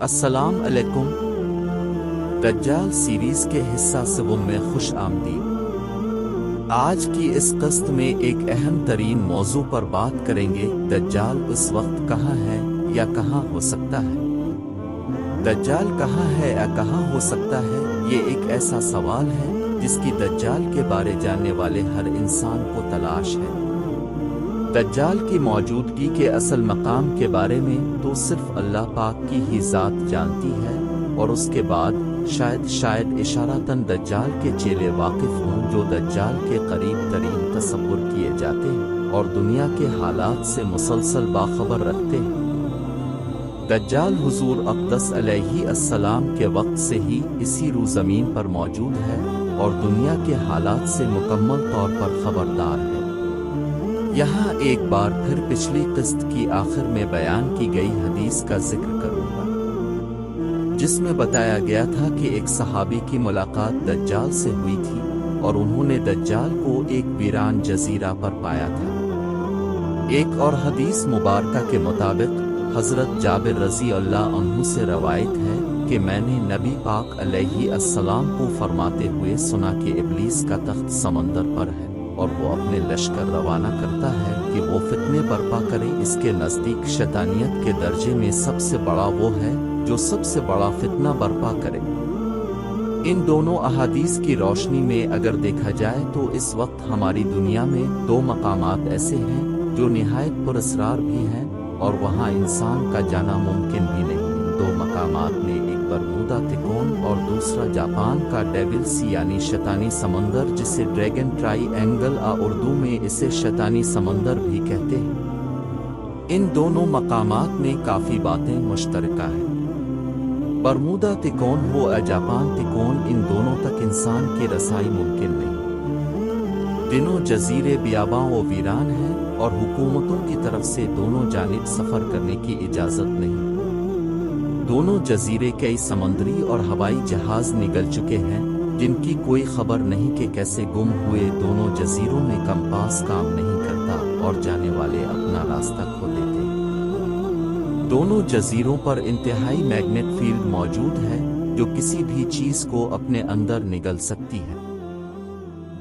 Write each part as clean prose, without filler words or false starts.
السلام علیکم۔ دجال سیریز کے حصہ سوم میں خوش آمدید۔ آج کی اس قسط میں ایک اہم ترین موضوع پر بات کریں گے، دجال اس وقت کہاں ہے یا کہاں ہو سکتا ہے۔ دجال کہاں ہے یا کہاں ہو سکتا ہے، یہ ایک ایسا سوال ہے جس کی دجال کے بارے جاننے والے ہر انسان کو تلاش ہے۔ دجال کی موجودگی کے اصل مقام کے بارے میں تو صرف اللہ پاک کی ہی ذات جانتی ہے، اور اس کے بعد شاید اشارتاً دجال کے چیلے واقف ہوں جو دجال کے قریب ترین تصور کیے جاتے ہیں اور دنیا کے حالات سے مسلسل باخبر رکھتے ہیں۔ دجال حضور اقدس علیہ السلام کے وقت سے ہی اسی رو زمین پر موجود ہے اور دنیا کے حالات سے مکمل طور پر خبردار ہے۔ یہاں ایک بار پھر پچھلی قسط کی آخر میں بیان کی گئی حدیث کا ذکر کروں گا، جس میں بتایا گیا تھا کہ ایک صحابی کی ملاقات دجال سے ہوئی تھی اور انہوں نے دجال کو ایک ویران جزیرہ پر پایا تھا۔ ایک اور حدیث مبارکہ کے مطابق حضرت جابر رضی اللہ عنہ سے روایت ہے کہ میں نے نبی پاک علیہ السلام کو فرماتے ہوئے سنا کہ ابلیس کا تخت سمندر پر ہے اور وہ اپنے لشکر روانہ کرتا ہے کہ وہ فتنے برپا کرے۔ اس کے نزدیک شیطانیت کے درجے میں سب سے بڑا وہ ہے جو سب سے بڑا فتنہ برپا کرے۔ ان دونوں احادیث کی روشنی میں اگر دیکھا جائے تو اس وقت ہماری دنیا میں دو مقامات ایسے ہیں جو نہایت پراسرار بھی ہیں اور وہاں انسان کا جانا ممکن بھی نہیں۔ دو مقامات میں ایک برمودا تکون اور دوسرا جاپان کا ڈیول سی یعنی شیطانی سمندر، جسے ڈریگن ٹرائی اینگل اردو میں اسے شیطانی سمندر بھی کہتے ہیں۔ ان دونوں مقامات میں کافی باتیں مشترکہ ہیں۔ برمودا تکون ہو یا جاپان تکون، ان دونوں تک انسان کی رسائی ممکن نہیں۔ دونوں جزیرے بیاباں و ویران ہیں اور حکومتوں کی طرف سے دونوں جانب سفر کرنے کی اجازت نہیں۔ دونوں جزیرے کئی سمندری اور ہوائی جہاز نگل چکے ہیں جن کی کوئی خبر نہیں کہ کیسے گم ہوئے۔ دونوں جزیروں میں کمپاس کام نہیں کرتا اور جانے والے اپنا راستہ کھو دیتے ہیں۔ دونوں جزیروں پر انتہائی میگنیٹ فیلڈ موجود ہے جو کسی بھی چیز کو اپنے اندر نگل سکتی ہے۔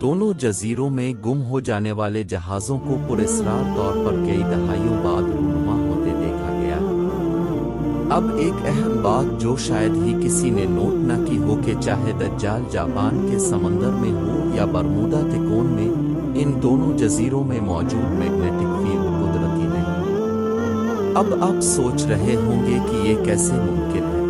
دونوں جزیروں میں گم ہو جانے والے جہازوں کو پراسرار طور پر کئی دہائیوں بعد رونما ہوتے دیکھا گیا ہے۔ اب ایک اہم بات جو شاید ہی کسی نے نوٹ نہ کی ہو کہ چاہے دجال جاپان کے سمندر میں ہو یا برمودا تکون میں، ان دونوں جزیروں میں موجود میگنیٹک فیلڈ قدرتی نہیں۔ اب آپ سوچ رہے ہوں گے کہ یہ کیسے ممکن ہے؟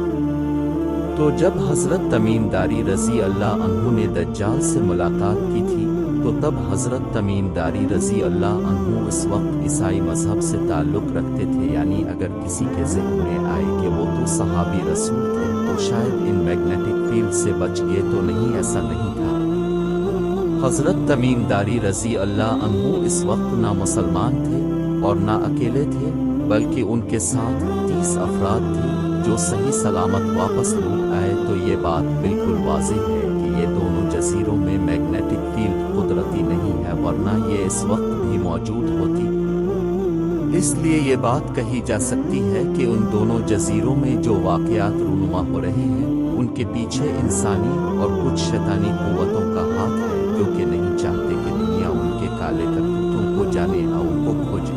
تو جب حضرت تمیم داری رضی اللہ عنہ نے دجال سے ملاقات کی تھی تو تب حضرت تمیم داری رضی اللہ عنہ اس وقت عیسائی مذہب سے تعلق رکھتے تھے، یعنی اگر کسی کے ذہن میں آئے کہ وہ تو صحابی رسول تھے تو شاید ان میگنیٹک فیلڈ سے بچ گئے تو نہیں، ایسا نہیں تھا۔ حضرت تمیم داری رضی اللہ عنہ اس وقت نہ مسلمان تھے اور نہ اکیلے تھے، بلکہ ان کے ساتھ 30 افراد تھے جو صحیح سلامت واپس لوٹ آئے۔ تو یہ بات بالکل واضح ہے کہ یہ دونوں جزیروں میں میگنیٹک فیلڈ قدرتی نہیں ہے، ورنہ یہ اس وقت بھی موجود ہوتی۔ اس لیے یہ بات کہی جا سکتی ہے کہ ان دونوں جزیروں میں جو واقعات رونما ہو رہے ہیں ان کے پیچھے انسانی اور کچھ شیطانی قوتوں کا ہاتھ ہے جو کہ نہیں چاہتے کہ دنیا ان کے کالے کرتوتوں کو جانے اور ان کو کھوجے۔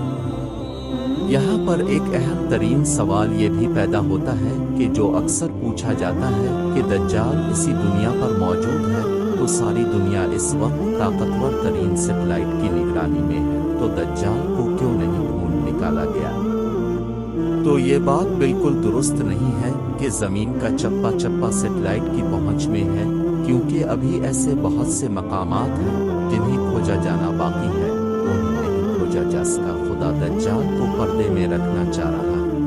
یہاں پر ایک اہم ترین سوال یہ بھی پیدا ہوتا ہے کہ جو اکثر پوچھا جاتا ہے کہ دجال اسی دنیا پر موجود ہے تو ساری دنیا اس وقت طاقتور ترین سیٹلائٹ کی نگرانی میں ہے، تو دجال کو کیوں نہیں ڈھونڈ نکالا گیا؟ تو یہ بات بالکل درست نہیں ہے کہ زمین کا چپا چپا سیٹلائٹ کی پہنچ میں ہے، کیونکہ ابھی ایسے بہت سے مقامات ہیں جنہیں کھوجا جانا باقی ہے، انہیں نہیں کھوجا جا سکا۔ خدا دجال کو پردے میں رکھنا چاہ رہا ہے۔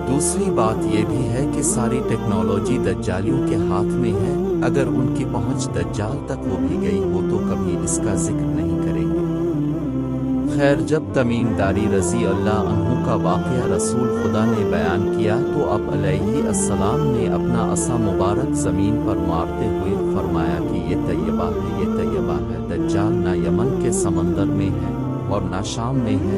دوسری بات یہ بھی ہے کہ ساری ٹیکنالوجی دجالیوں کے ہاتھ میں ہے، اگر ان کی پہنچ دجال تک ہو بھی گئی ہو تو کبھی اس کا ذکر نہیں کریں گے۔ خیر، جب تمیم داری رضی اللہ عنہ کا واقعہ رسول خدا نے بیان کیا تو اب علیہ السلام نے اپنا عصا مبارک زمین پر مارتے ہوئے فرمایا کہ یہ طیبہ ہے، یہ طیبہ ہے۔ دجال نہ یمن کے سمندر میں ہے اور نہ شام میں ہے،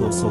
200